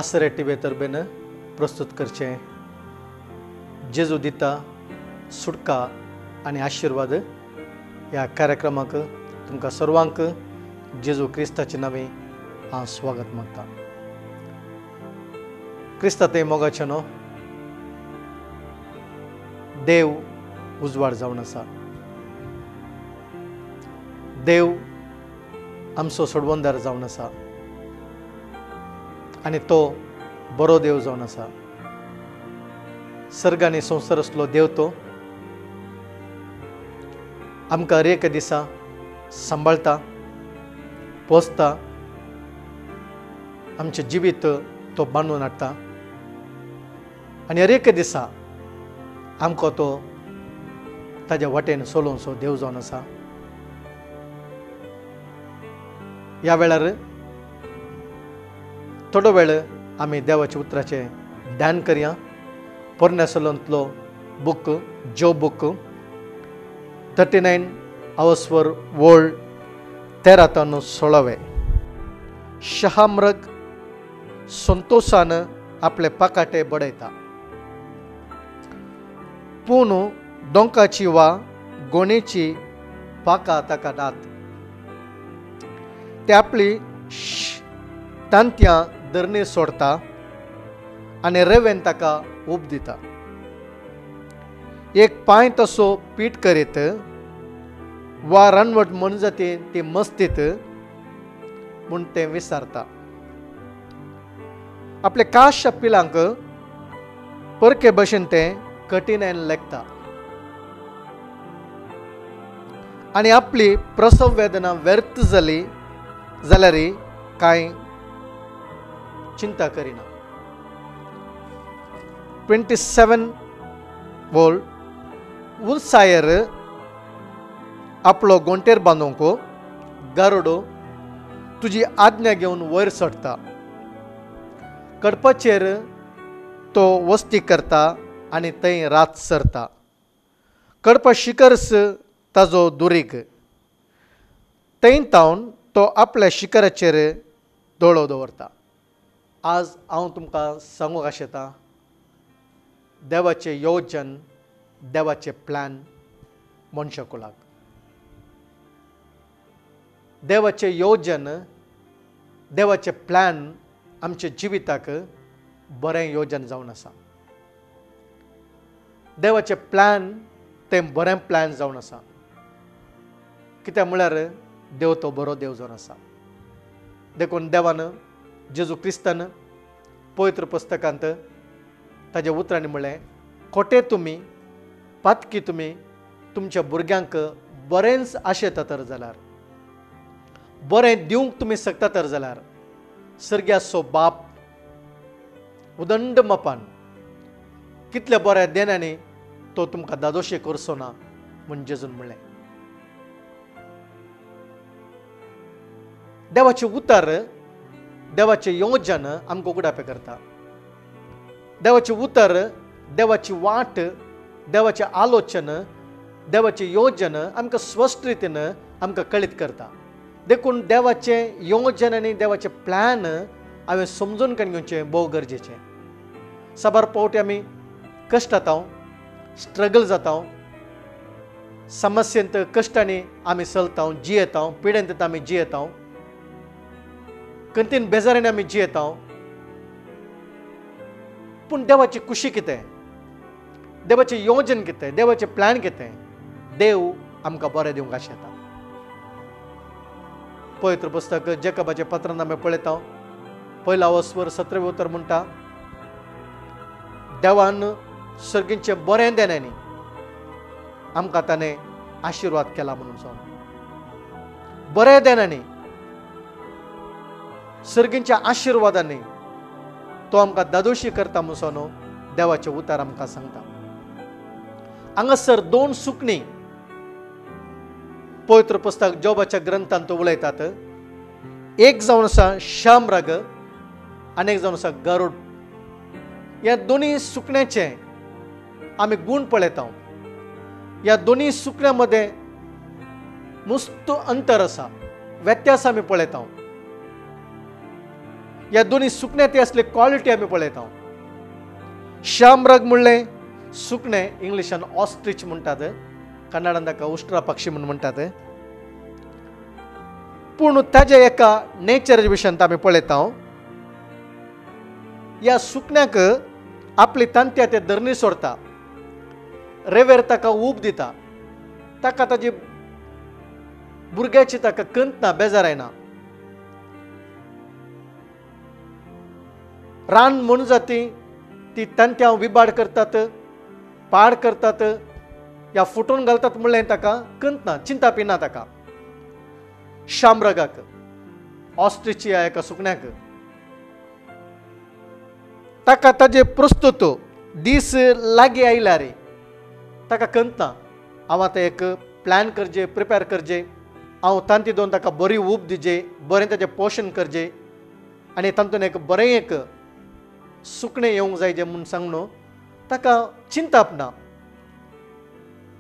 आसरे TV तरबेन प्रस्तुत करचे जेजू दिता सुटका आणि आशीर्वाद ह्या कार्यक्रमाक तुमकां सर्वांक जेजू क्रिस्ताचे नावे हांव स्वागत मागता। क्रिस्ता ते मोगाचे न्हू, देव उजवाड जावन आसा। देव आमचो सोडवंदार जावन आसा आनी तो बरो देव जावन आसा। सर्ग आनी संवसार असलो देव तो आमकां हर एक दिसा सांबाळटा, पोसता, आमचें जिवीत तो बांदून हाडटा आनी हर एक दिसा आमकां तो ताज्या वाटेन चलोवचो देव जावन आसा। ह्या वेळार थोडो वेळ आमी देवाच्या उतराचें ध्यान करया। पोरन्यासलोंतलो बूक जॉब बूक 39 hours वर्ल्ड 13 16। शहामृग संतोषान आपले पाकाटे बडयता, पूण दोंकाची वा गोणेची पाकां ताका नात। ते आपली तांत्यां धरणीर सोडता आनी रेंवेन ताका ऊब दिता। एक पांय तसो पीठ करीत वा रानवट मनजती ती मस्तीत म्हूण तें विसारता। आपले काशा पिलांक परके भशेन तें कठिणायन लेखता आनी आपली प्रसव वेदना व्यर्थ जाली जाल्यार कांय चिंता करिना। 27 उलसायर आपलो गोंटेर बांदूंक गारुडो तुजी आज्ञा घेवन वयर चडटा। कडपाचेर तो वस्ती करता आनी थंय रात सरता। कडपा शिखरस ताजो दुरीग, थंय तावन तो आपल्या शिखराचेर दोळो दवरता। आज हांव तुमकां सांगूंक आशेतां, देवाचें योजन, देवाचें प्लॅन मनशा कुलाक। देवाचें योजन, देवाचें प्लॅन आमच्या जिविताक बरें योजन जावन आसा। देवाचें प्लॅन तें बरें प्लॅन जावन आसा। कित्याक म्हळ्यार देव तो बरो देव जावन आसा। देखून देवान जेजू क्रिस्तान पवित्र पुस्तकांत ताज्या उतरांनी म्हळें, खोटे तुमी पातकी तुमी तुमच्या भुरग्यांक बरेंच आशेता तर जाल्यार, बरें दिवंक तुमी शकता तर जाल्यार सर्ग्याचो बाप उदंड मापान कितल्या बऱ्या देण्यानी तो तुमकां दादोशी करचो ना म्हूण जेजून म्हणलें। देवाचे उतर, देवाचे योजन आमकां उगडापे करता। देवाचे उतर, देवाची वाट, देवाचे आलोचन, देवाचे योजन आमकां स्पश्ट रितीन आमकां कळीत करता। देखून देवाचे योजन आनी देवाचे प्लॅन हांवें समजून घेवचें भोव गरजेचें। साबार फावटी आमी कश्ट जाता, स्ट्रगल जाता, समस्येंत कश्टांनी आमी चलता, जियेता, पिडेंत आमी जियेता, कंतीन बेजारांनी आमी जियेता। पूण देवाची खुशी कितें, देवाचें योजन कितें, देवाचें प्लॅन कितें? देव आमकां बरें दिवंक आशेता। पवित्र पुस्तक जेकबाच्या पत्रांत आमी पळयता, 1 17 उतर म्हणटा, देवान सर्गींचें बरें देण्यानी आमकां ताणें आशिर्वाद केला म्हणून सांग। बरें देण्यानी, सर्गींच्या आशिर्वादांनी तो आमकां दादोशी करता म्हणून देवाचे उतार आमकां सांगता। हांगासर 2 सुकणी पवित्र पुस्तक जॉबाच्या ग्रंथांत उलयतात। एक जावन आसा शामराग आनी एक जावन आसा गरुड। ह्या दोनी सुकण्याचे आमी गूण पळयता। ह्या दोनी सुकण्यां मदें मुस्त अंतर आसा, व्यत्यास आमी पळयता। ह्या दोन्ही सुकण्यात असले क्वालिटी आम्ही पळयता. शामराग म्हणले सुकणे इंग्लिशान ऑस्ट्रिच म्हणतात, कन्नडान ताका उष्ट्रा पक्षी म्हणून म्हणतात. पूण ताच्या एका नेचर विशयान आमी पळयता. ह्या सुकण्याक आपली तांत्या ते धरणी सोडता, रेवेर ताका ऊब दिता, ताका ताजी भुरग्याची ताका कंत ना, बेजार येना. रान म्हण जाती ती तांत्या विबाड करतात, पाड करतात, या फुटून घालतात म्हणलें ताका कंत ना, चिंता पिना ताका. शामरागाक ऑस्ट्रिच ह्या एका सुकण्याक ताका ताजे प्रस्तुत दीस लागीं आयला रे, ताका कंत ना, हांव आतां एक प्लॅन करचें, प्रिपेर करचें, हांव तांती दोन ताका बरी ऊब दिजे, बरें ताजें पोशण करचें आनी तातूंत एक बरें एक सुकणें येवंक जाय जें म्हूण सांगून ताका चिंता ना.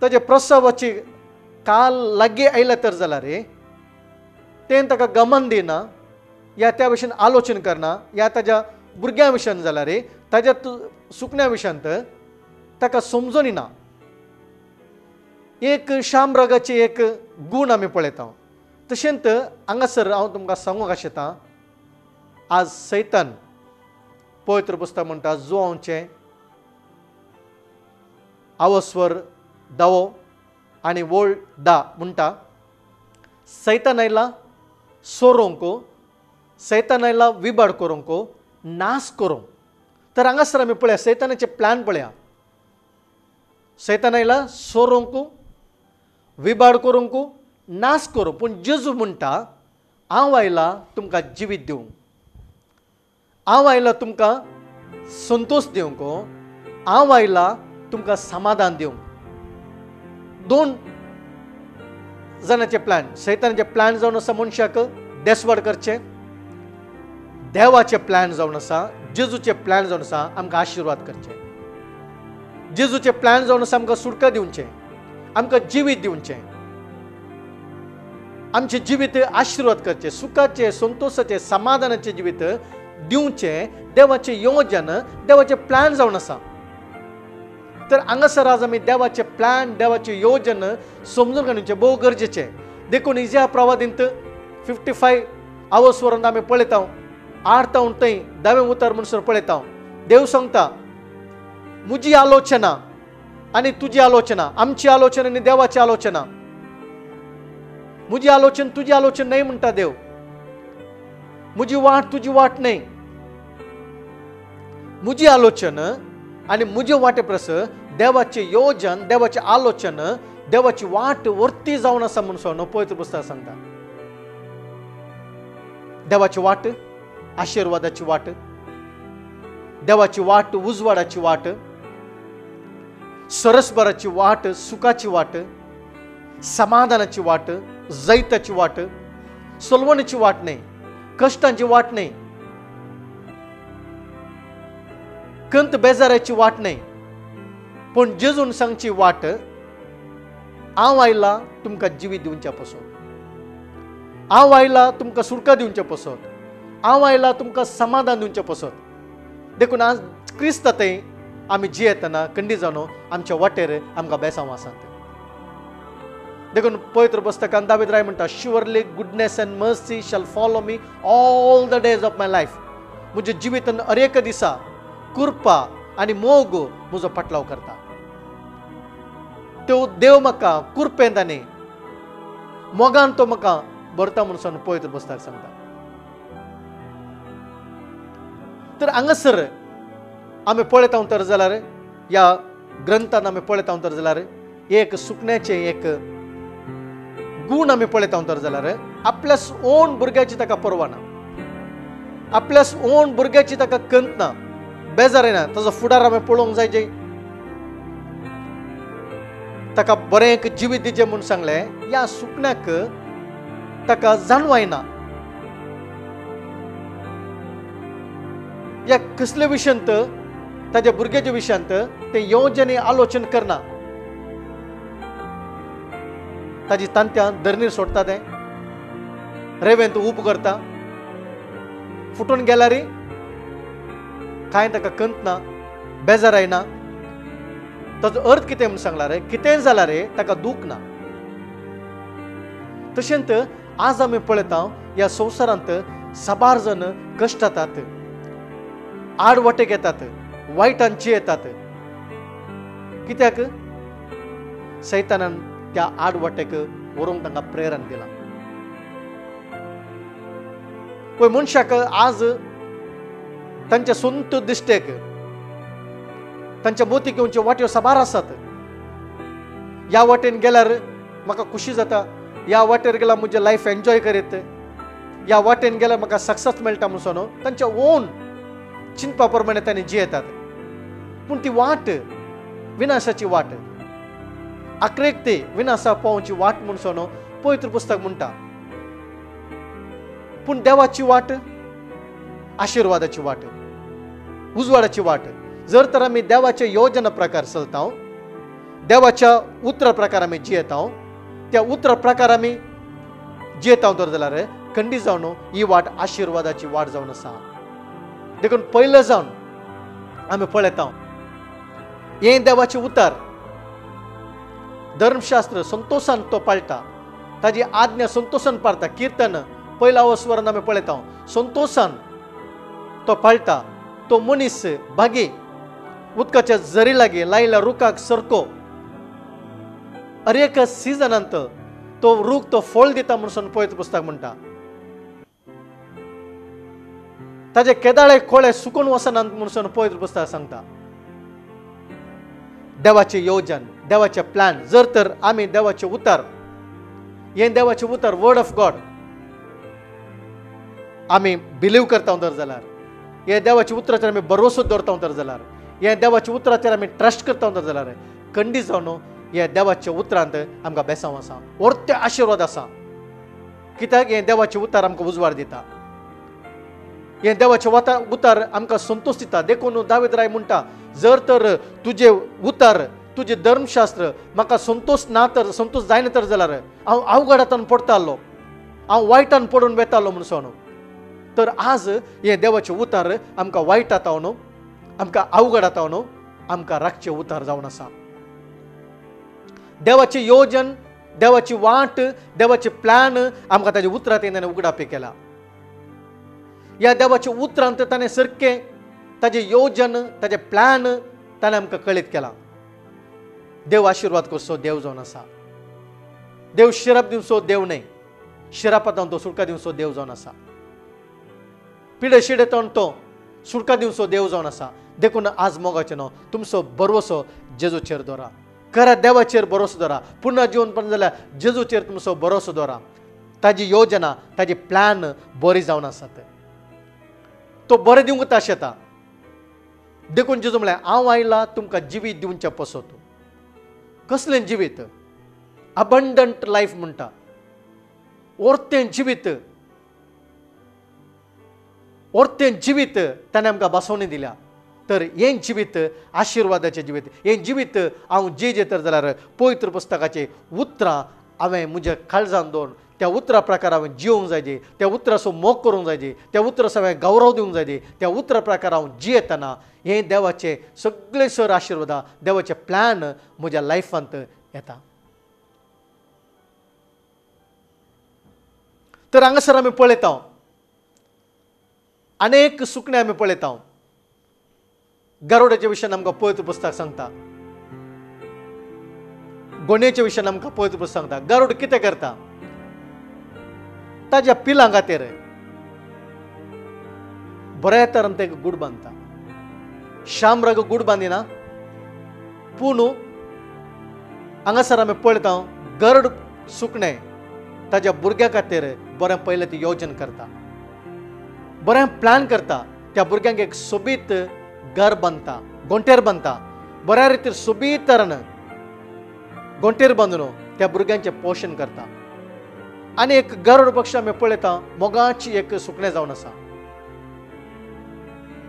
ताजे प्रसवाची काल लागीं आयला तर जाल्यार तें ताका गमन दिना, या त्या विशयान आलोचन करना, या ताज्या भुरग्यां विशयान जाल्यार ताज्या सुकण्या विशयांत ताका समजून येना. एक शामरागाची एक गूण आमी पळयता. तशेंच हांगासर हांव तुमकां सांगूंक आशेतां, आज सैतान पवित्र पुस्तक म्हणटा जुआंवचें आवस्वर दावो आनी वोळ दा म्हणटा, सैतान आयला सोरोंक, सैतान आयला विबाड करूंक, नाश करूंक. तर हांगासर आमी पळया सैतानाचे प्लॅन पळया. सैतान आयला सोरोंक, विबाड करूंक, नाश करूंक. पूण जेजू म्हणटा हांव आयला तुमकां जिवीत दिवंक, हांव आयला तुमकां संतोष दिवंक, हांव आयला तुमकां समाधान दिवंक. दोन जाणांचे प्लॅन. सैतानाचे प्लॅन जावन आसा मनशाक देसवाड करचें, देवाचे प्लॅन जावन आसा, जेजूचे प्लॅन जावन आसा आमकां आशिर्वाद करचे. जेजूचे प्लॅन जावन आसा आमकां सुटका दिवचें, आमकां जिवीत दिवचें, आमचे जिवीत आशिर्वाद करचे, सुखाचे, संतोषाचे, समाधानाचे जिवीत दिवचें. देवाचे योजन, देवाचे प्लॅन जावन आसा. तर हांगासर आज आमी देवाचे प्लॅन, देवाचे योजन समजून घेवचें भोव गरजेचें. देखून इजा प्रवादींत 55 आवर्स वरून आमी पळयता, 8 थंय 10वें उतर म्हणसर पळयता. देव सांगता म्हजी आलोचना आनी तुजी आलोचना, आमची आलोचना आनी देवाची आलोचना. म्हजी आलोचना तुजी आलोचना न्हय म्हणटा देव, म्हजी वाट तुजी वाट न्हय. म्हजी आलोचना आनी म्हजे वाटे प्रस देवाचे योजन, देवाचे आलोचन, देवाची वाट वर्ती जावन आसा म्हणून पवित्र पुस्तक सांगता. देवाची वाट आशिर्वादाची वाट, देवाची वाट उजवाडाची वाट, सरसभराची वाट, सुखाची वाट, समाधानाची वाट, जैताची वाट, सोलवणीची वाट नाही, कष्टांची वाट नाही, कंत बेजाराची वाट नाही, पण जेजून सांगची वाट हांव आयला तुमकां जिवीत दिवच्या पासून, हांव आयला तुमकां सुटका दिवच्या पासून, हांव आयला तुमकां समाधान दिवच्या पासून. देखून आज क्रिस्तांतय आमी जियेतना खंडी जावन आमच्या वाटेर आमकां बेसांव आसात. देखून पवित्र पुस्तकांत दावीद राय म्हणटा, surely goodness and mercy shall follow me all the days of my life. म्हज्या जिवितान हर एक दिसा कृपा आनी मोग म्हजो पाटलाव करता. तो देव म्हाका कृपेंत आनी मोगान तो म्हाका भरता म्हणून पवित्र पुस्तक सांगता. तर हांगासर आमी पळयता तर जाल्यार ह्या ग्रंथान आमी पळयता तर जाल्यार एक सुकण्याचे एक गूण आमी पळयता तर जाल्यार आपल्या ओन भुरग्याची ताका पर्वा ना, आपल्या ओन भुरग्याची ताका कंत ना, बेजार येना. ताजो फुडार आमी पळोवंक जाय जे ताका बरें एक जिवीत दिजें म्हूण सांगलें. ह्या सुकण्याक ताका जाणवायना ह्या कसले विशयांत, ताज्या भुरग्याच्या विशयांत ते योजने आलोचन करना. ताजी तांत्यां धरणीर सोडटा, ते रेवेंत ऊब करता, फुटून गेला रे कांय ताका कंत ना बेजार आयना ताचो अर्थ कितें म्हूण सांगला रे कितें जालां रे ताका दूख ना तशेंच आज आमी पळयता ह्या संवसारांत साबार जण कश्ट जातात आडवटेक येतात वायटांची येतात कित्याक सैतानान त्या आडवटेक व्हरूंक तांकां प्रेरण दिला पळय मनशाक आज तांच्या सोंत दिश्टेक तांच्या मोतीक येवच्यो वाट्यो साबार आसात ह्या वाटेन गेल्यार म्हाका खुशी जाता ह्या वाटेर गेल्यार म्हजें लायफ एन्जॉय करीत ह्या वाटेन गेल्यार म्हाका सक्सेस मेळटा म्हणून तांच्या ओन चिंतपा प्रमाणे तांणी जियेतात पूण ती वाट विनाशाची वाट आक्रेकते विनाशा पावची वाट म्हणून पवित्र पुस्तक म्हणटा पूण देवाची वाट आशिर्वादाची वाट उजवाडाची वाट जर तर आमी देवाच्या योजना प्रकार चलता देवाच्या उतरा प्रकार आमी जियेता त्या उतरा प्रकार आमी जियेता तर जाल्यार खंडीत जावन ही वाट आशिर्वादाची वाट जावन आसा देखून पयलें जावन आमी पळयता हे देवाचे उतार धर्मशास्त्र संतोषान तो पाळटा ताजी आज्ञा संतोषान पाळटा कीर्तन पयल्या वस्वरान आमी पळयता संतोषान तो पाळटा तो मनीस भागी उदकाच्या झरी लागीं लायल्या रुखाक सरको हर एक सिजनांत तो रूख तो फळ दिता म्हणून पवित्र पुस्तक म्हणटा ताजे केदाळे खोळे सुकून वचनात म्हणून पवित्र पुस्तक सांगता देवाचे योजन देवाचे प्लॅन जर तर आमी देवाचे उतार हे देवाचे उतार वर्ड ऑफ गॉड आमी बिलीव करता तर जाल्यार हे देवाच्या उतराचेर आमी भरवसो दवरता तर जाल्यार हे देवाच्या उतराचेर आमी ट्रस्ट करता तर जाल्यार खंडीत जावन हे देवाच्या उतरांत आमकां बेसांव आसा व्हडते आशिर्वाद आसा कित्याक हे देवाचे उतार आमकां उजवाड दिता हे देवाचे उतार आमकां संतोष दिता देखून दावीद राय म्हणटा जर तर तुझे उतार तुझे धर्मशास्त्र म्हाका संतोष ना तर संतोष जायना तर जाल्यार हांव अवघडांत पडटालो हांव वायटान पडून वेतालो म्हणून तर आज हे देवाचे उतार आमकां वायटात न्हू आमकां अवघडात न्हू आमकां राखचे उतार जावन आसा देवाचे योजन देवाची वाट देवाचे प्लॅन आमकां ताजे उतरांत ताणें उगडापी केला ह्या देवाच्या उतरांत ताणें सारकें ताजें योजन ताजें प्लॅन ताणें आमकां कळीत केला देव आशिर्वाद करचो देव जावन आसा देव शिरप दिवचो देव न्हय शिरापातावन तो सुटका दिवचो देव जावन आसा पिडे शिडेतावन तो सुटका दिवचो देव जावन आसा देखून आज मोगाचें न्हू तुमचो भरवसो जेजूचेर दवरा खऱ्या देवाचेर भरोसो दवरा पुन्हा जिवन पण जाल्यार जेजूचेर तुमचो भरोसो दवरा ताजी योजना ताजी प्लॅन बरी जावन आसात तो बरें दिवंक आशेता देखून जेजू म्हळ्यार हांव आयला तुमकां जिवीत दिवचें पसत कसलें जिवीत अबंडंट लायफ म्हणटा ओर्तें जिवीत ताणें आमकां बसोवणी दिल्या तर हें जिवीत आशिर्वादाचें जिवीत हें जिवीत हांव जे तर जाल्यार पवित्र पुस्तकाचें उतरां हांवें म्हज्या काळजान दवरून त्या उतरा प्रकार हांवें जिवंक जाय त्या उतराचो मोग करूंक जाय त्या उतराचो हांवें गौरव दिवंक जाय त्या उतरा प्रकार हांव जियेतना हें देवाचें सगळे सर आशिर्वादा देवाचे प्लॅन म्हज्या लायफांत येता तर हांगासर आमी पळयता अनेक सुकणे आमी पळयता गरुडाच्या विशयान आमकां पवित्र पुस्तक सांगता गोंडेच्या विशयान आमकां पवित्र पुस्तक सांगता गरुड कितें करता ताज्या पिलां खातीर बऱ्या तरेन ते गूड बांदता शामराग गूड बांदिना पूण हांगासर आमी पळयता गरुड सुकणें ताज्या भुरग्या खातीर बरें पयलें ती योजन करता बरें प्लॅन करता त्या भुरग्यांक एक सोबीत घर बांदता गोंटेर बांदता बऱ्या रितीन सोबीत तरेन गोंटेर बांदून त्या भुरग्यांचें पोशण करता आनी एक गरुड पक्षी आमी पळयता मोगाची एक सुकणें जावन आसा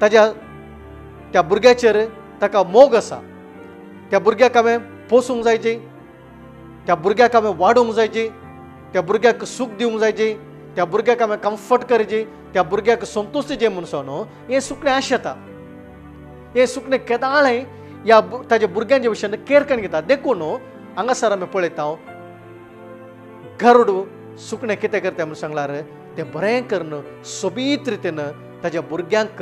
ताज्या त्या भुरग्याचेर ताका मोग आसा त्या भुरग्याक हांवें पोसूंक जाय त्या भुरग्याक हांवें वाडोवंक जाय त्या भुरग्याक सूख दिवंक जाय त्या भुरग्याक आमी कम्फर्ट करची, त्या भुरग्याक संतुश्ट जे म्हणून न्हू, हें सुकणें आशेता. हें सुकणें केदाळें ह्या ताज्या भुरग्यांच्या विशयान केअर करून घेता. देखून हांगासर आमी पळयता गरुड सुकणें कितें करता म्हणून सांगल्यार तें बरें करून सोबीत रितीन ताज्या भुरग्यांक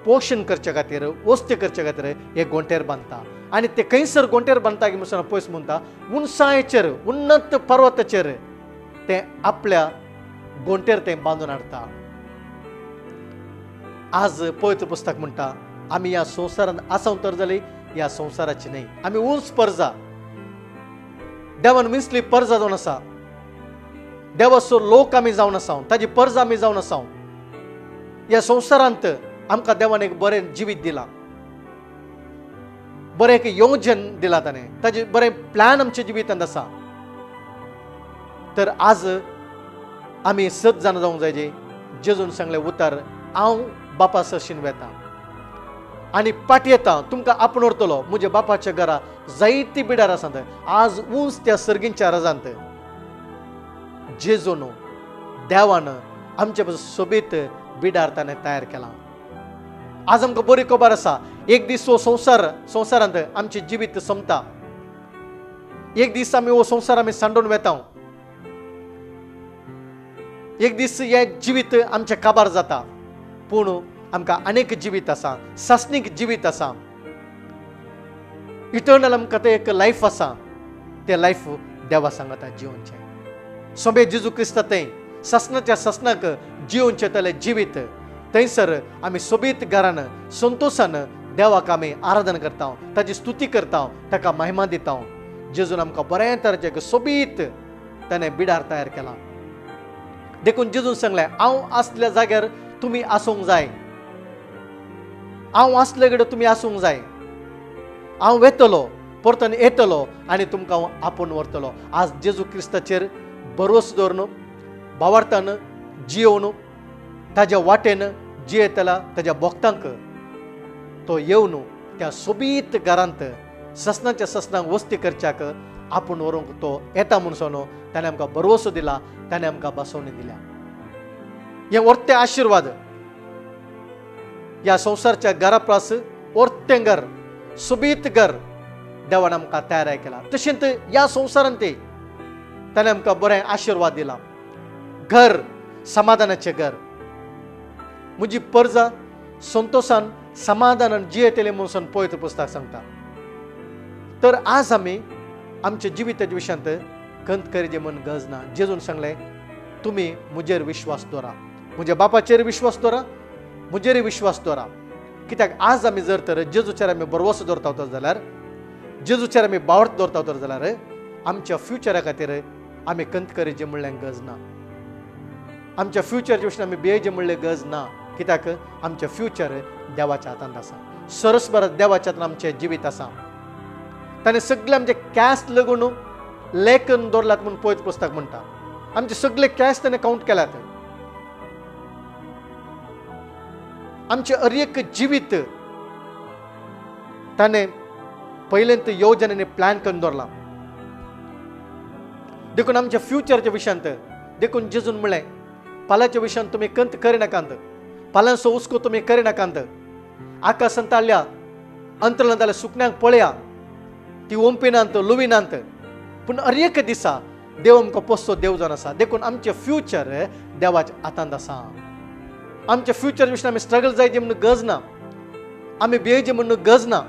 पोशण करचे खातीर, वस्ती करचे खातीर हे गोंटेर बांदता. आनी ते खंयसर गोंटेर बांदता म्हणून पयस म्हणटा, उंचायेचेर, उन्नत पर्वताचेर ते आपल्या गोंटेर ते बांदून हाडटा. आज पवित्र पुस्तक म्हणटा आमी ह्या संवसारांत आसां तर जाली ह्या संवसाराची न्हय. आमी उंच पर्जा, देवान विंचली पर्जा जावन आसा. देवाचो लोक आमी जावन आसा, ताजी पर्जा आमी जावन आसा. ह्या संवसारांत आमकां देवान एक बरें जिवीत दिलां, बरें एक योजन दिलां ताणें, ताजें बरें प्लॅन आमच्या जिवितांत आसा. तर आज आमी सत जाण जावंक जाय जे जेजून सांगलें उतर, हांव बापा सरशीन वेता आनी पाटी येता, तुमकां आपण व्हरतलो. म्हज्या बापाच्या घरा जायती बिडार आसा. आज उंच त्या सर्गींच्या राजांत जेजून देवान आमच्या सोबीत बिडार ताणें तयार केला. आज आमकां बरी खबर आसा, एक दीस हो संवसारांत आमचें जिवीत संपता. एक दीस आमी हो संवसार आमी सांडून वेता. एक दीस हे जिवीत आमचे काबार जाता. पूण आमकां अनेक जिवीत आसा, सासणीक जिवीत आसा. इटर्नल आमकां तें एक लायफ आसा. तें लायफ देवा सांगता जिवनचें. सोबे जेजू क्रिस्त तें ससनाच्या ससनाक जिवनचें तेलें जिवीत. थंयसर आमी सोबीत घरान संतोशान देवाक आमी आराधना करता, ताची स्तुती करता, ताका महिमा दिता. जेजून आमकां बरें तरेचें सोबीत ताणें बिडार तयार केला. देखून जेजून सांगलें, हांव आसल्या जाग्यार तुमी आसूंक जाय. हांव आसले कडेन तुमी आसूंक जाय. हांव वेतलो, परतून येतलो आनी तुमकां हांव आपोवन व्हरतलो. आज जेजू क्रिस्ताचेर भरवंसो दवरून भावार्थान जियोवन ताज्या वाटेन जियेतला ताज्या भक्तांक तो येवन त्या सोबीत घरांत ससनाच्या ससनाक वस्ती करच्याक आपूण व्हरूंक तो येता म्हणून ताणें आमकां भरवंसो दिला, ताणें आमकां बसोवणी दिल्या. हें व्हरतें आशिर्वाद ह्या संवसारच्या घरा प्रास व्हरतें घर, सोबीत घर देवान आमकां तयार केला. तशेंच ह्या संवसारांत ताणें आमकां बरें आशिर्वाद दिला. घर, समाधानाचें घर. म्हजी पर्जा संतोशान समाधानान जियेतले म्हणून पवित्र पुस्तक सांगता. तर आज आमी आमच्या जिविताच्या विशयांत खंत करीजे म्हूण गरज ना. जेजून सांगलें, तुमी म्हजेर विश्वास दवरा, म्हज्या बापाचेर विश्वास दवरा, म्हजेर विश्वास दवरा. कित्याक आज आमी जर तर जेजूचेर आमी भरवंसो दवरता जाल्यार, जेजूचेर आमी बावर्थ दवरता जाल्यार आमच्या फ्युचरा खातीर आमी खंत करीजे म्हणलें गरज ना. आमच्या फ्युचरच्या विशयान आमी भियेजे म्हणलें गरज ना. कित्याक आमचें फ्युचर देवाच्या हातांत आसा. सरस्वरात देवाच्या हातांत आमचें जिवीत आसा. ताणें सगळे आमचे कॅस्ट लागून लेखन दवरलात म्हणून पवित्र पुस्तक म्हणटा. आमचे सगळे कॅस्ट ताणें कावंट केल्यात. आमचे हर एक जिवीत ताणें पयलेंत योजनेने प्लॅन करून दवरला. देखून आमच्या फ्युचरच्या विशयांत देखून जेजून म्हणलें, फाल्यांच्या विशयान तुमी खंत करिनाकांत, फाल्यांचो हुस्को तुमी करिनाकांत. आकाशांत ताळ्या अंतरांत जाल्यार सुकण्यांक पळया, ती ओंपिनांत लुविनांत, पूण हर एक दिसा देव आमकां पोसचो देव जावन आसा. देखून आमचें फ्युचर देवाच्या हातांत आसा. आमच्या फ्युचर विशयान आमी स्ट्रगल जायचे म्हणून गरज ना, आमी भियेचे म्हणून गरज ना.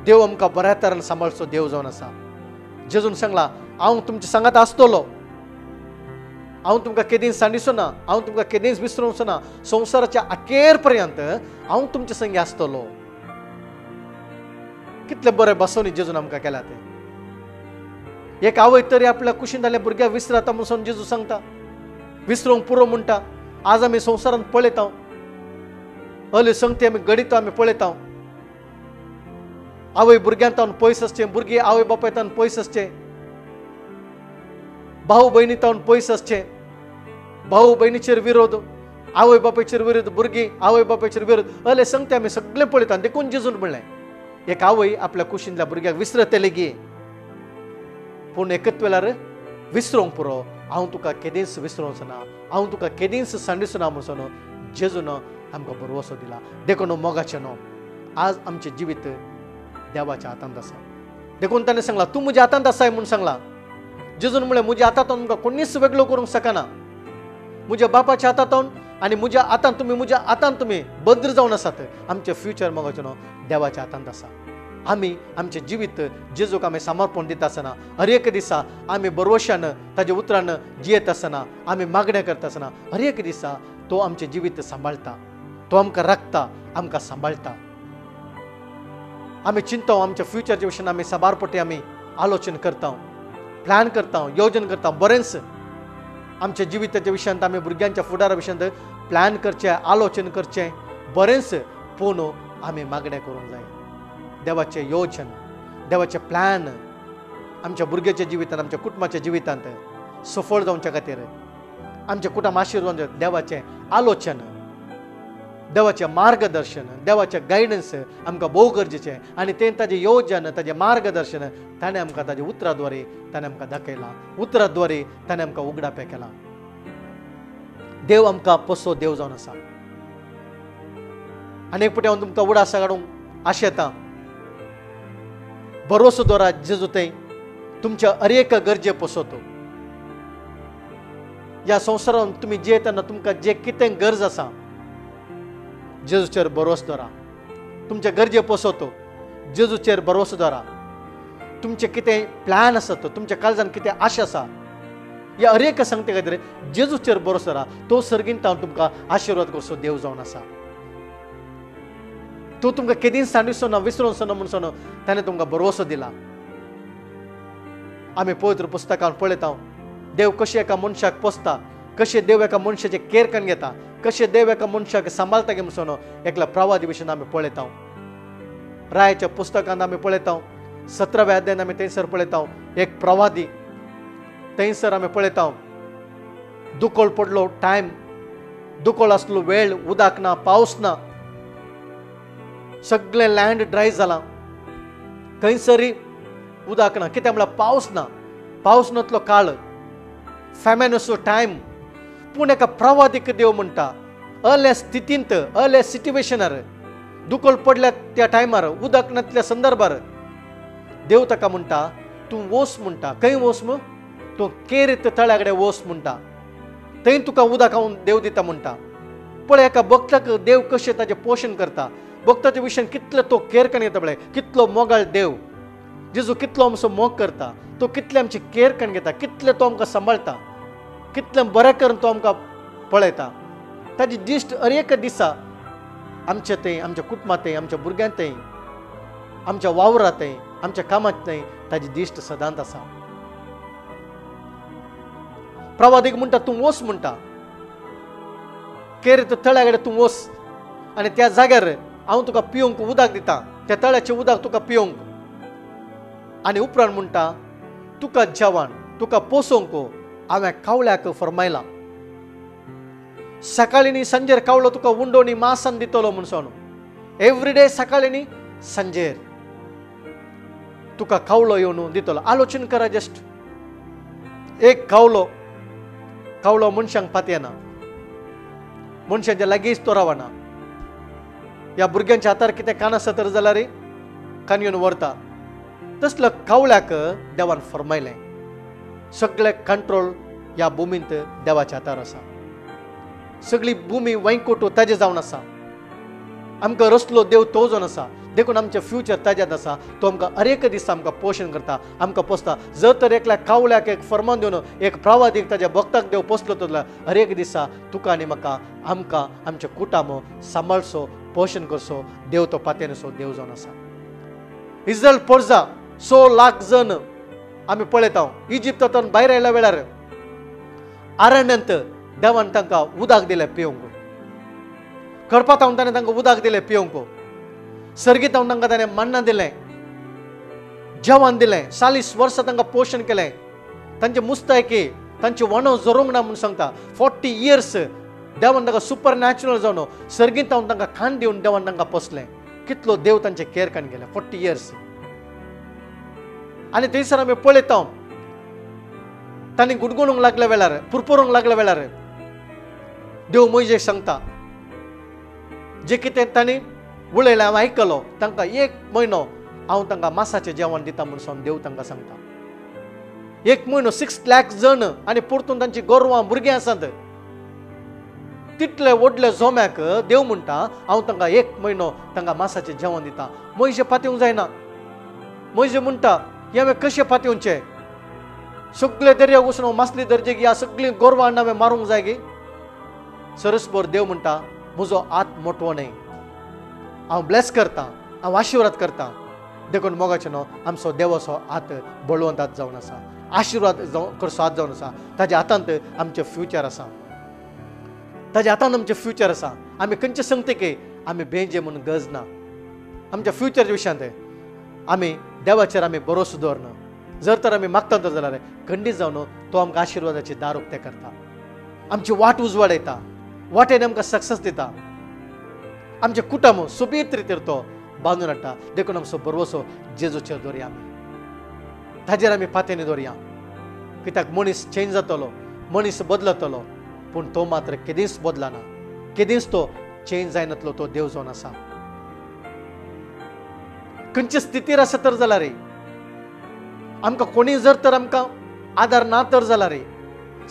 देव आमकां बऱ्या तरेन सांबाळचो देव जावन आसा. जेजून सांगला, हांव तुमच्या सांगात आसतलो, हांव तुमकां केदींच सांडिचो ना, हांव तुमकां केदींच विसरूंचो ना. संवसाराच्या अखेर पर्यंत हांव तुमचे संगी आसतलो. कितले बरे बसोवणी जेजून आमकां केल्या ते. एक आवय तरी आपल्या कुशीन जाल्ल्या भुरग्याक विसरता म्हणून जेजू सांगता, विसरूंक पुरो म्हणटा. आज आमी संवसारांत पळयता, हले संगती आमी घडिता, आमी पळयता. आवय भुरग्यांतावन पयस आसचें, भुरगीं आवय बापायतावन पयस आसचें, भाऊ भयणीतावन पयस आसचें, भाऊ भयणीचेर विरोध, आवय बापायचेर विरोध, भुरगीं आवय बापायचेर विरोध, हले संगती आमी सगळें पळयता. देखून जेजून म्हणलें, एक आवय आपल्या कुशींतल्या भुरग्याक विसरतले गे, पूण एकच वेळार विसरूंक पुरो हांव तुका केदींच विसरूंच ना, हांव तुका केदींच सांडूच ना म्हणून जेजून आमकां भरवसो दिला. देखून मोगाचें न्हू, आज आमचें जिवीत देवाच्या हातांत आसा. देखून ताणें सांगला तूं म्हज्या हातांत आसाय म्हणून सांगला. जेजून म्हळें म्हज्या हातांतून तुमकां कोणीच वेगळो करूंक शकना. म्हज्या बापाच्या हातांतून आनी म्हज्या हातांत तुमी बद्र जावन आसात. आमचें फ्युचर मोगाचें न्हू, देवाच्या हातांत आसा. आमी आमचें जिवीत जेजूक आमी समर्पण दिता आसतना हर एक दिसा आमी बरवशान ताज्या उतरान जियेत आसतना आमी मागणें करता आसतना हर एक दिसा तो आमचें जिवीत सांबाळटा. तो आमकां राखता, आमकां सांबाळटा. आमी चिंता आमच्या फ्युचरच्या विशयान आमी साबारपटी आमी आलोचन करता, प्लॅन करता, योजन करता. बरेंच आमच्या जिविताच्या विशयांत आमी भुरग्यांच्या फुडारा विशयांत प्लॅन करचें, आलोचन करचें. बरेंच पूण आमी मागणें करूंक जाय. देवाचें योजन, देवाचें प्लॅन आमच्या भुरग्याच्या जिवितांत, आमच्या कुटुंबाच्या जिवितांत सफळ जावच्या खातीर, आमचें कुटुंब आशिर्वाद, देवाचें आलोचन, देवाचें मार्गदर्शन, देवाचें गायडन्स आमकां भोव गरजेचें. आनी तें ताजें योजन, ताजें मार्गदर्शन ताणें आमकां ताज्या उतरा द्वारे ताणें आमकां दाखयलां. उतरा द्वारे ताणें आमकां उगडापें केलां. देव आमकां पसो देव जावन आसा. आनी एक फावटी हांव तुमकां उडासा काडूंक आशेतां. भरोसो दवरा जेजू थंय तुमच्या हर एक गरजे पसोतो. ह्या संवसारांत तुमी जियेतना तुमकां जे कितें गरज आसा जेजूचेर भरोसो दवरा. तुमचे गरजे पसोतो जेजूचेर भरोसो दवरा. तुमचे कितें प्लॅन आसात, तुमच्या काळजांत कितें आशा आसा, ह्या हर एक सांगते खातीर जेजूचेर भरोसो दवरा. तो सर्गींत तुमकां आशिर्वाद करचो देव जावन आसा. तो तुमकां केदींच सांडूचो ना, विसरूंचो ना म्हणून ताणें तुमकां भरवसो दिला. आमी पवित्र पुस्तकांत पळयता देव कशें एका मनशाक पोसता, कशें देव एका मनशाचें केर करून घेता, कशें देव एका मनशाक सांबाळटा गे म्हणून एकल्या प्रवादी विशयान आमी पळयता. रायाच्या पुस्तकांत आमी पळयता 17व्या अध्यायान आमी थंयसर पळयता एक प्रवादी. थंयसर आमी पळयता दुकोळ पडलो टायम, दुकोळ आसलो वेळ, उदक ना, पावस ना, सगळें लँड ड्राय जालां. खंयसरी उदक ना, कित्याक म्हळ्यार पावस ना, पावस नातलो काळ, फॅमेन असो टायम. पूण एका प्रवादीक देव म्हणटा असल्या स्थितींत, असल्या सिट्युएशनार, दुकोळ पडल्या त्या टायमार, उदक नातल्या संदर्भार देव ताका म्हणटा तूं वोस म्हणटा. खंय वोस मग? तूं केरीत तळ्या कडेन वोस म्हणटा. थंय तुका उदक हांव देव दिता म्हणटा. पळय एका भक्ताक देव कशें ताचें पोशण करता, भक्ताच्या विशयान कितलो तो केर करून घेता. पळय कितलो मोगाळ देव. जेजू कितलो आमचो मोग करता, तो कितले आमची केर करून घेता, कितले तो आमकां सांबाळटा, कितलें बरें करून तो आमकां पळयता. ताजी दिश्ट हर एक दिसा आमचे थंय, आमच्या कुटुंबांत, आमच्या भुरग्यांत, आमच्या वावरांत, आमच्या कामांत ताजी दिश्ट सदांच आसा. प्रवादीक म्हणटा तूं वोस म्हणटा, केरीत तळ्या कडेन तूं वोस आनी त्या जाग्यार हांव तुका पिवंक उदक दिता, त्या तळ्याचें उदक तुका पिवंक. आनी उपरांत म्हणटा तुका जेवण, तुका पोसोवंक हांवें कावळ्याक फरमायलां. सकाळीं न्ही सांजेर कावळो तुका उंडोवणी मासान दितलो म्हणून. एवरीडे सकाळीं न्ही सांजेर तुका कावळो येवन दितलो. आलोचन करा जस्ट. एक कावळो मनशांक पातयना, मनशांच्या लागींच तो रावना. ह्या भुरग्यांच्या हातार कितें कान आसा तर जाल्यार कान येवन व्हरता. तसलो कावळ्याक देवान फरमायलें. सगळे कंट्रोल ह्या भुमींत देवाच्या हातार आसा. सगळी भुमी वैकुंठ ताजे जावन आसा. आमकां रचलो देव तो जावन आसा. देखून आमचें फ्युचर ताज्यात आसा. तो आमकां हर एक दिसा आमकां पोशण करता, आमकां पोसता. जर तर एकल्या कावळ्याक एक फर्मान दिवन एक प्रवादीक ताज्या भक्ताक देव पोसलो जाल्यार हर एक दिसा तुका आनी म्हाका, आमकां आमचें कुटुंब सांबाळचो, पोशण करचो देव तो पातयेचो देव जावन आसा. इस्रायल परजा 100 लाख जण आमी पळयता इजिप्तांतल्यान भायर आयल्या वेळार आरण्यांत देवान तांकां उदक दिलें पिवंक. करपातावन ताणें तांकां उदक दिलें पिवंक. सर्गीतावन तांकां ताणें मन्ना दिलें, जेवण दिलें. 40 वर्सां तांकां पोशण केलें. तांचे मुस्तायकी, तांची वणो जरूंक ना म्हूण सांगता. 40 years देवान तांकां सुपर नॅचरल जावन सर्गीतावन तांकां खाण दिवन देवान तांकां पोसलें. कितलो देव तांचे केर करून गेले 40 years. आनी थंयसर आमी पळयता तांणी गुणगुणूंक लागल्या वेळार पुरपुरूंक लागल्या वेळार देव मोइशेक सांगता जे कितें तांणी उलयलें हांव आयकलो तांकां 1 म्हयनो हांव तांकां मासाचें जेवण दिता म्हणून देव तांकां सांगता. 1 म्हयनो 6 लाख जण आनी परतून तांची गोरवां भुरगीं आसात. तितले व्हडले जोम्याक देव म्हणटा हांव तांकां 1 म्हयनो तांकां मासाचें जेवण दिता. मोइशे पातयेवंक जायना. मोइशे म्हणटा हे हांवें कशें पातयेवचें? सगळे दर्याक वचून मासली दर्जेक या सगळीं गोरवां हाडून हांवें मारूंक जाय गे. सरस्पर देव म्हणटा म्हजो हात मोटवो न्हय. हांव ब्लेस करता, हांव आशिर्वाद करता. देखून मोगाचें न्हू आमचो देवाचो हात बळवंत हात जावन आसा. आशिर्वाद करचो हात जावन आसा. ताज्या हातांत आमचें फ्युचर आसा. ताज्या हातांत आमचें फ्युचर आसा. आमी खंयचे संगतीके आमी भेंजे म्हणून गरज ना. आमच्या फ्युचर विशयांत आमी देवाचेर आमी भरोसो दवरना. जर तर आमी मागतात जाल्यार खंडीत जावन तो आमकां आशिर्वादाची दार उक्तें करता. आमची वाट उजवाडयता. वाटेन आमकां सक्सेस दिता. आमचें कुटुंब सुबीत रितीर तो बांदून हाडटा. देखून आमचो भरवोसो जेजूचेर दवरया आमी. ताजेर आमी फातेनी दवरया. कित्याक मनीस चेंज जातलो, मनीस बदलतलो, पूण तो मात्र केदींच बदलना. केदींच तो चेंज जायनातलो. तो देव जावन आसा. खंयचे स्थितीर आसा तर जाल्यार आमकां कोणी जर तर आमकां आदार ना तर जाल्यार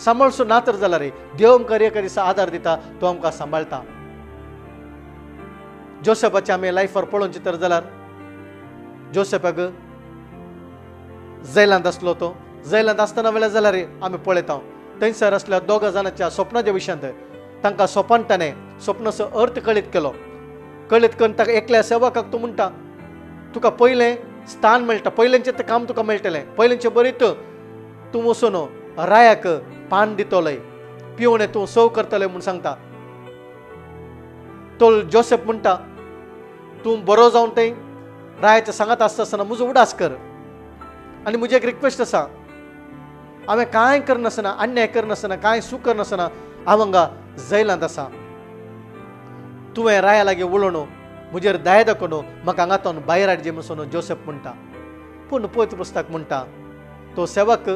सांबाळचो ना तर जाल्यार देव आमकां एका दिसा आदार दिता. तो आमकां सांबाळटा. जोसेफाचे आमी लायफार पळोवचें तर जाल्यार जोसेफाक जैलांत आसलो. तो जैलांत आसतना वेळार जाल्यार आमी पळयता थंयसर आसल्या 2 जाणांच्या स्वप्नाच्या विशयांत तांकां सोंपणटाणे स्वप्नाचो अर्थ कळीत केलो. कळीत करून ताका एकल्या सेवकाक तो म्हणटा तुका पयलें स्थान मेळटा. पयलेंचें तें काम तुका मेळटलें. पयलेंचें बरीत तूं वचून रायाक पान दितोलय, पिवणें तूं सर्व करतलें म्हूण सांगता. तो जोसेफ म्हणटा तूं बरो जावन थंय रायाच्या सांगात आसतना म्हजो उडास कर. आनी म्हजी एक रिक्वेस्ट आसा. हांवें कांय करनासतना अन्याय करनासतना कांय सूख करनासतना हांव हांगा जैलांत आसा. तुवें राया लागीं उलोवन म्हजेर दया दाखोवन म्हाका हांगातून भायर हाडचें म्हणून जोसेफ म्हणटा. पूण पवित्र पुस्तक म्हणटा तो सेवक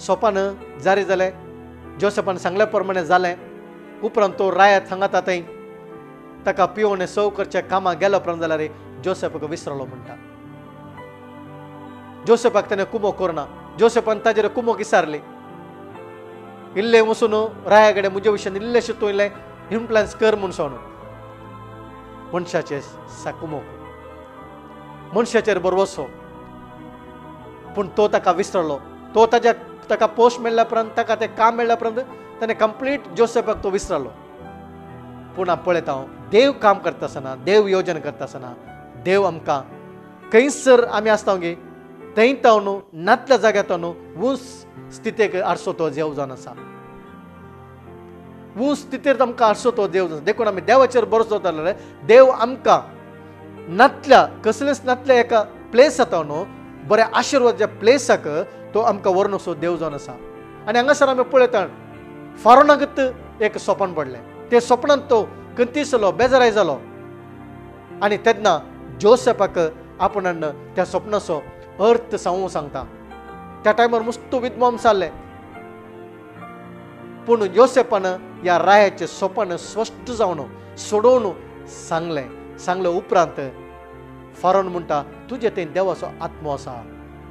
सोपान जारी जालें. जोसेफान सांगल्या प्रमाणे जालें. उपरांत तो रायात सांगाता थंय ताका पिवणें सर्व करचें कामाक गेलो उपरांत जाल्यार जोसेफाक विसरलो म्हणटा. जोसेफाक ताणें कुमो करना. जोसेफान ताजेर कुमोक विचारली. इल्लें वचून राया कडेन म्हजे विशयान इल्लेशें तूं इल्लें इन्फ्लुएन्स कर म्हणून मनशाचे कुमोक मनशाचेर भरवोसो. पूण तो ताका विसरलो. तो ताका पोस्ट मेळ्ळ्या उपरांत ताका तें काम मेळ्ळ्या उपरांत ताणें कंप्लीट जोसेफाक तो विसरलो. पूण हांव पळयता देव काम करता आसतना देव योजना करता आसतना देव आमकां खंयसर आमी आसता गे थंय न्हू नातल्या जाग्यार उंच स्थितीक हाडचो तो देव जावन आसा. उंच स्थितीर आमकां हाडचो तो देव जावन. देखून आमी देवाचेर भरोसो दवरल्यार देव आमकां नातल्या कसलेच नातल्या एका प्लेस जाता न्हू बऱ्या आशिर्वादाच्या प्लेसाक तो आमकां व्हरून असो देव जावन आसा. आनी हांगासर आमी पळयता फारोनाक एक स्वप्न पडलें. ते स्वप्नांत तो कंतीसलो बेजाराय जालो. आनी तेन्ना जोसेफाक आपणान त्या स्वप्नाचो अर्थ सांगता. त्या टायमार मस्त विद्वांस जाल्ले. पूण योसेफान ह्या रायाचें स्वप्न स्पश्ट जावन सोडोवन सांगलें उपरांत फारोन म्हणटा तुजे थंय देवाचो आत्मो आसा.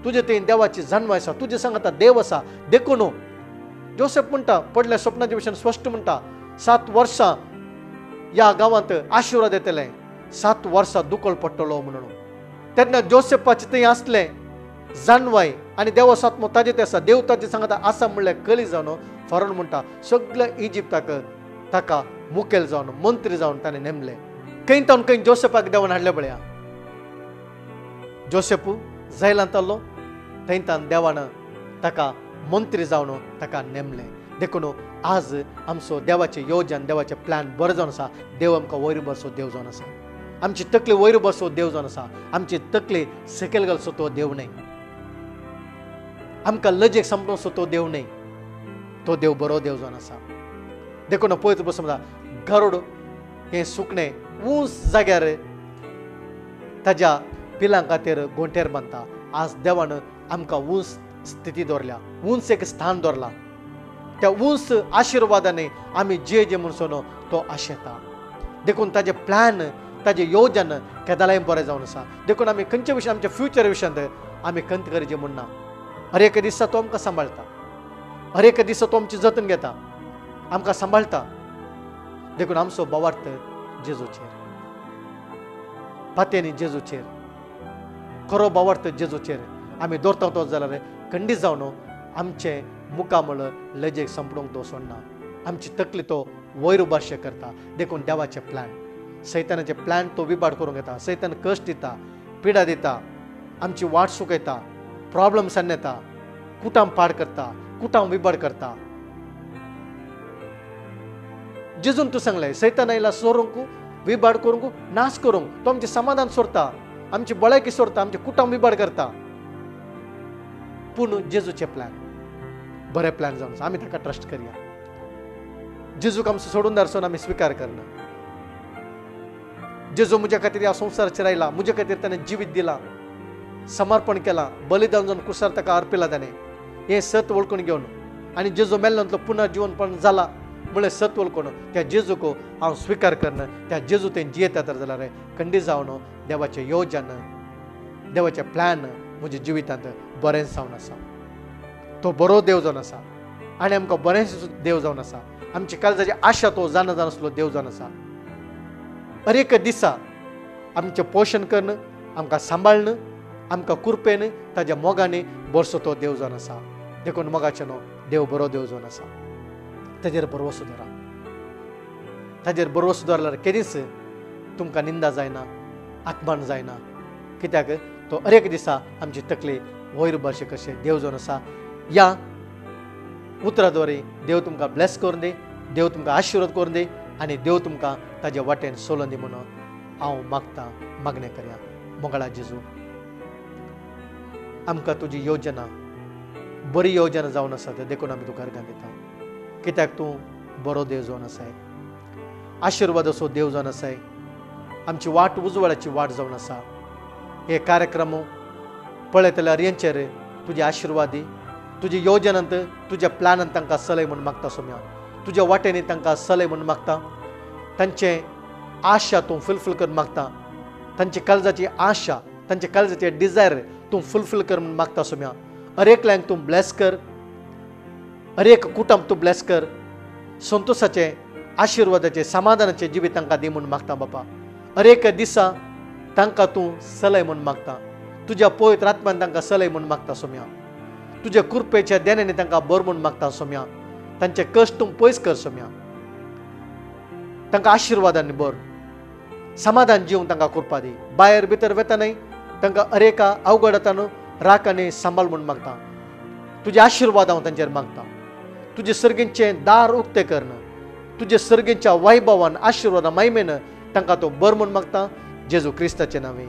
तुजे थंय देवाची जन्म आसा. तुजे सांगता देव आसा. देखून जोसेफ म्हणटा पडल्या स्वप्नाच्या विशयान स्पश्ट म्हणटा 7 वर्सां ह्या गांवांत आशिर्वाद येतले. 7 वर्सां दुखल पडटलो म्हणून. तेन्ना जोसेफाचे थंय आसलें जाणवाय आनी देवाचो आत्मो ताजे ते आसा. देव ताजे सांगता आसा म्हणल्यार कली जावन फारोन म्हणटा सगळ्या इजिप्ताक ताका मुखेल जावन मंत्री जावन ताणें नेमलें. खंय तावन खंय जोसेफाक देवान हाडलें पळया. जोसेफ जैलांत आसलो थंय तावन देवान ताका मंत्री जावन ताका नेमलें. देखून आज आमचो देवाचें योजन देवाचें प्लॅन बरें जावन आसा. देव आमकां वयर बसो देव जावन आसा. आमची तकली वयर बसो देव जावन आसा. आमची तकली सकयल घालचो तो देव न्हय. आमकां लजेक संपणसो तो देव न्हय. तो देव बरो देव जावन आसा. देखून पळयत बसून गरुड हें सुकणें उंच जाग्यार ताज्या पिलां खातीर गोंठेर बांदता. आज देवान आमकां उंच स्थिती दवरल्या, उंच एक स्थान दवरला. त्या उंच आशिर्वादाने आम्ही जे जे म्हणून सोनो तो आशेता. देखून ताजे प्लॅन ताजे योजन केदालाय बरें जावन आसा. देखून आमी खंयच्या विशयान आमच्या फ्युचर विशयांत आमी खंत करचें म्हणना. हर एक दिसा तो आमकां सांबाळटा, हर एक दिसा तो आमची जतन घेता, आमकां सांबाळटा. देखून आमचो बोवार्थ जेजूचेर, पातयेनी जेजूचेर, खरो बोवार्थ जेजूचेर आमी दवरता तो जाल्यार खंडीत जावन आमचे मुखामळ लजेक संपडूंक तो सोडना. आमची तकली तो वयर उबारशें करता. देखून देवाचे प्लॅन, सैतानाचे प्लॅन तो विबाड करूंक येता. सैतान कश्ट दिता, पिडा दिता, आमची वाट सुकयता, प्रॉब्लम्स येता, कुटाम पाड करता, कुटाम विबाड करता. जेजून तूं सांगलें सैतान आयला सोरूंक, विबाड करूंक, नाश करूंक. तो आमचें समाधान सोडता, आमची बळायकी सोडता, आमचे कुटाम विबाड करता. पूण जेजूचे प्लॅन बरे प्लॅन जावन आमी ताका ट्रस्ट करया. जेजूक आमचो सोडून धाडसून आमी स्विकार करना. जेजू म्हज्या खातीर ह्या संवसाराचेर आयला, म्हजे खातीर ताणें जिवीत दिलां, समर्पण केलां, बलिदान जावन कुसार ताका अर्पिलां ताणें. हें सत वळखून घेवन आनी जेजू मेल्ल्यानंतलो पुन्हा जिवनपण जाला म्हळ्यार सत वळखून त्या जेजूक हांव स्विकार करना. त्या जेजू तें जियेता तर जाल्यार खंडीत जावन देवाचें योजन, देवाचें प्लॅन म्हज्या जिवितांत बरें जावन आसा. तो बरो देव जावन आसा आनी आमकां बरें देव जावन आसा. आमची काळजाची आशा तो जाणा आसलो देव जावन आसा. हर एक दिसा आमचें पोशण करन, आमकां सांबाळन, आमकां कुरपेन, ताज्या मोगांनी बरसो तो देव जावन आसा. देखून मोगाचें न्हू, देव बरो देव जावन आसा. ताजेर बरवसो दवरा. ताजेर बरवसो दवरल्यार केदींच तुमकां निंदा जायना, अपमान जायना. कित्याक तो हर एक दिसा आमची तकली वयर बरशे कशें देव जावन आसा. या उतराद्वारे देव तुमकां ब्लेस करून दी, देव तुमकां आशिर्वाद करून दी आनी देव तुमकां ताज्या वाटेन सोलोवन दी म्हणून हांव मागतां, मागणें करया. मोगळा जेजू, आमकां तुजी योजना बरी योजना जावन आसा ते देखून आमी तुका अर्गां दिता. कित्याक तूं बरो देव जावन आसाय, आशिर्वाद असो देव जावन आसाय. आमची वाट उजवाडाची वाट जावन आसा. हे कार्यक्रम पळयतल्यार हेंचेर तुजे आशिर्वाद दी. तुजी योजनांत, तुज्या प्लॅनांत तांकां चलय म्हूण मागता सोम्या. तुज्या वाटेनी तांकां चलय म्हूण मागता. तांचे आशा तूं फुलफील कर मागता. तांची काळजाची आशा, तांचे काळजाचे डिजायर तूं फुलफील कर म्हूण मागता सोम्या. हर एकल्यांक तूं ब्लेस कर, हर एक कुटुंब तूं ब्लेस कर. संतोशाचे, आशिर्वादाचे, समाधानाचे जिवीत तांकां दी म्हूण मागता बापा. हर एक दिसा तांकां तूं चलय म्हूण मागता. तुज्या पवित्र आत्म्यान तांकां चलय म्हूण मागता सोम्या. तुज्या कृपेच्या देण्यानी तांकां बर म्हूण मागता सोम्या. तांचे कश्ट तूं पयस कर सोम्या. तांकां आशिर्वादांनी बर, समाधान जिवंक तांकां कृपा दी. भायर भितर वेतानय तांकां हर एका अवघडातान राख आनी सांबाळ म्हूण मागता. तुजे आशिर्वाद हांव तांचेर मागता. तुजे सर्गेंचें दार उक्तें करन, तुजे सर्गेंच्या वैभवान, आशिर्वादान, महिमेन तांकां तो बर म्हूण मागता. जेजू क्रिस्ताचे नांवे.